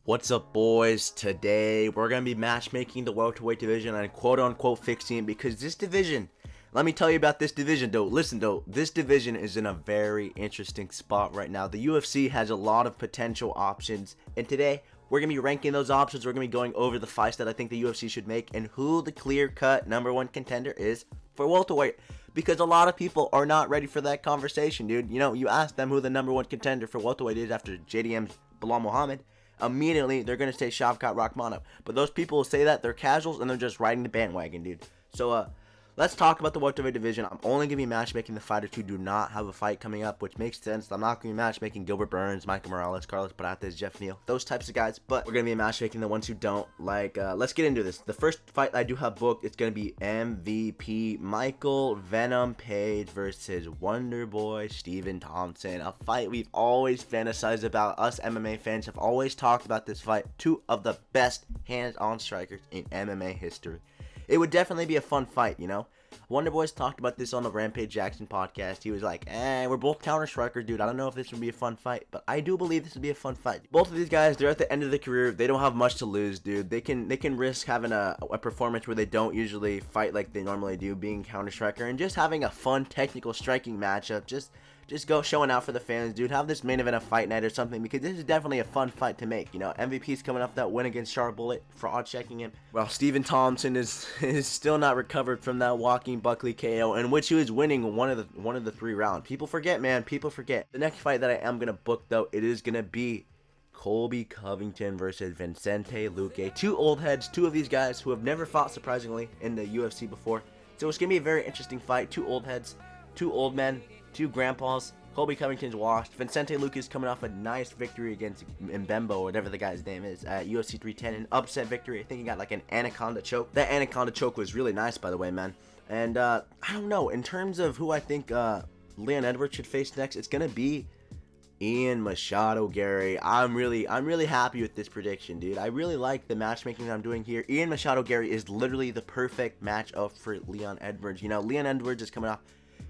What's up, boys? Today we're going to be matchmaking the welterweight division and quote-unquote fixing it, because this division, let me tell you about this division though. Listen though, this division is in a very interesting spot right now. The UFC has a lot of potential options, and today we're going to be ranking those options. We're going to be going over the fights that I think the UFC should make and who the clear-cut number one contender is for welterweight, because a lot of people are not ready for that conversation, dude. You know, you ask them who the number one contender for welterweight is after JDM's Belal Muhammad, immediately they're going to say Shavkat Rakhmonov. But those people who say that, they're casuals and they're just riding the bandwagon, dude. So let's talk about the welterweight division. I'm only going to be matchmaking the fighters who do not have a fight coming up, which makes sense. I'm not going to be matchmaking Gilbert Burns, Michael Morales, Carlos Prates, Jeff Neal, those types of guys, but we're going to be matchmaking the ones who don't. Let's get into this. The first fight I do have booked, it's going to be MVP Michael Venom Page versus Wonder Boy Stephen Thompson, a fight we've always fantasized about. Us MMA fans have always talked about this fight. Two of the best hands-on strikers in MMA history. It would definitely be a fun fight, you know? Wonder Boy's talked about this on the Rampage Jackson podcast. He was like, we're both counter strikers, dude. I don't know if this would be a fun fight, but I do believe this would be a fun fight. Both of these guys, they're at the end of their career. They don't have much to lose, dude. They can risk having a performance where they don't usually fight like they normally do, being counter striker, and just having a fun technical striking matchup. Just go showing out for the fans, dude. Have this main event a fight night or something, because this is definitely a fun fight to make. You know, MVP's coming off that win against Sharp Bullet, fraud checking him, while Stephen Thompson is still not recovered from that Joaquin Buckley KO, in which he was winning one of the 3 rounds. People forget, man. People forget. The next fight that I am gonna book though, it is gonna be Colby Covington versus Vicente Luque. 2 old heads, 2 of these guys who have never fought, surprisingly, in the UFC before. So it's gonna be a very interesting fight. 2 old heads, 2 old men, 2 grandpas. Colby Covington's washed. Vicente Luque is coming off a nice victory against Mbembo, whatever the guy's name is, at UFC 310. An upset victory. I think he got like an anaconda choke. That anaconda choke was really nice, by the way, man. And I don't know. In terms of who I think Leon Edwards should face next, it's gonna be Ian Machado Gary. I'm really happy with this prediction, dude. I really like the matchmaking that I'm doing here. Ian Machado Gary is literally the perfect matchup for Leon Edwards. You know, Leon Edwards is coming off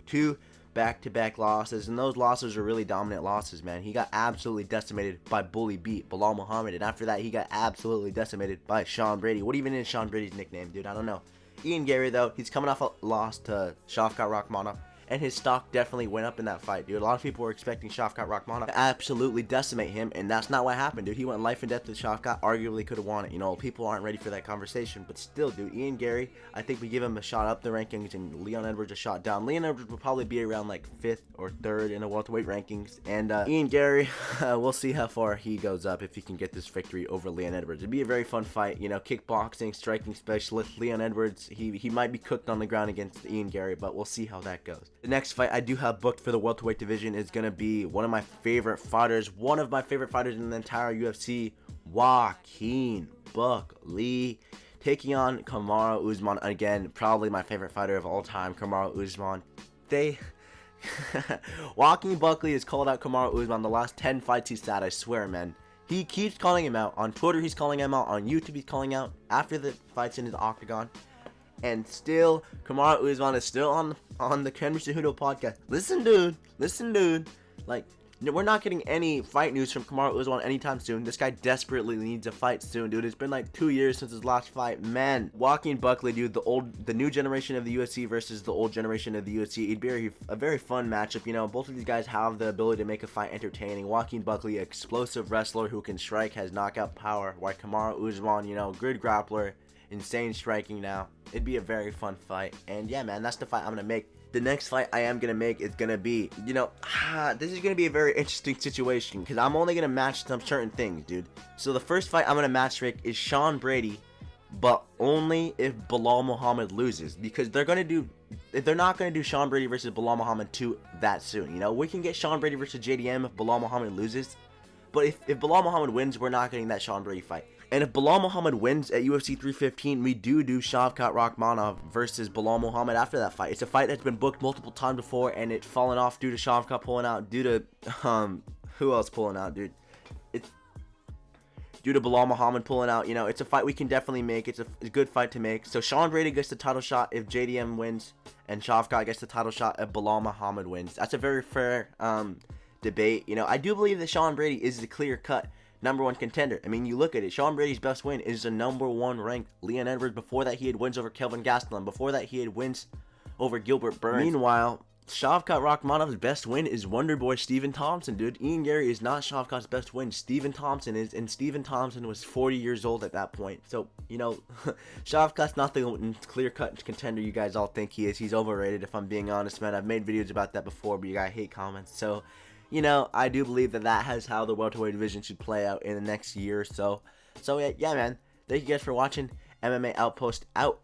2 back-to-back losses, and those losses are really dominant losses, man. He got absolutely decimated by Bully Beat, Belal Muhammad, and after that, he got absolutely decimated by Sean Brady. What even is Sean Brady's nickname, dude? I don't know. Ian Gary, though, he's coming off a loss to Shavkat Rakhmonov, and his stock definitely went up in that fight, dude. A lot of people were expecting Shavkat Rakhmonov to absolutely decimate him, and that's not what happened, dude. He went life and death with Shavkat, arguably could have won it. You know, people aren't ready for that conversation, but still, dude, Ian Gary, I think we give him a shot up the rankings, and Leon Edwards a shot down. Leon Edwards will probably be around like 5th or 3rd in the welterweight rankings, and Ian Gary, we'll see how far he goes up if he can get this victory over Leon Edwards. It'd be a very fun fight, you know, kickboxing, striking specialist Leon Edwards. He might be cooked on the ground against Ian Gary, but we'll see how that goes. The next fight I do have booked for the welterweight division is going to be one of my favorite fighters in the entire UFC, Joaquin Buckley, taking on Kamaru Usman. Again, probably my favorite fighter of all time, Kamaru Usman. Joaquin Buckley has called out Kamaru Usman the last 10 fights he's had, I swear, man. He keeps calling him out. On Twitter, he's calling him out. On YouTube, he's calling out after the fights in his octagon. And still, Kamaru Usman is still on the Ken Cejudo podcast. Listen, dude. Like, we're not getting any fight news from Kamaru Usman anytime soon. This guy desperately needs a fight soon, dude. It's been like 2 years since his last fight. Man, Joaquin Buckley, dude, the new generation of the UFC versus the old generation of the UFC. It'd be a very fun matchup. You know, both of these guys have the ability to make a fight entertaining. Joaquin Buckley, explosive wrestler who can strike, has knockout power. While Kamaru Usman, you know, good grappler, insane striking now. It'd be a very fun fight. And yeah, man, that's the fight I'm gonna make. The next fight I am gonna make is gonna be, you know, this is gonna be a very interesting situation, because I'm only gonna match some certain things, dude. So the first fight I'm gonna match Rick is Sean Brady, but only if Belal Muhammad loses, because they're not gonna do Sean Brady versus Belal Muhammad 2 that soon. You know, we can get Sean Brady versus JDM if Belal Muhammad loses, but if Belal Muhammad wins, we're not getting that Sean Brady fight. And if Belal Muhammad wins at UFC 315, we do Shavkat Rakhmonov versus Belal Muhammad after that fight. It's a fight that's been booked multiple times before, and it's fallen off due to Shavkat pulling out, due to, who else pulling out, dude? It's due to Belal Muhammad pulling out. You know, it's a fight we can definitely make. It's a good fight to make. So Sean Brady gets the title shot if JDM wins, and Shavkat gets the title shot if Belal Muhammad wins. That's a very fair debate. You know, I do believe that Sean Brady is the clear-cut #1 contender. I mean, you look at it. Sean Brady's best win is the #1 ranked Leon Edwards. Before that, he had wins over Kelvin Gastelum. Before that, he had wins over Gilbert Burns. Meanwhile, Shavkat Rakhmonov's best win is Wonderboy Stephen Thompson, dude. Ian Gary is not Shavkat's best win. Stephen Thompson is, and Stephen Thompson was 40 years old at that point. So, you know, Shavkat's not the clear-cut contender you guys all think he is. He's overrated, if I'm being honest, man. I've made videos about that before, but you guys hate comments. So, you know, I do believe that has how the welterweight division should play out in the next year or so. So, yeah, man. Thank you guys for watching. MMA Outpost out.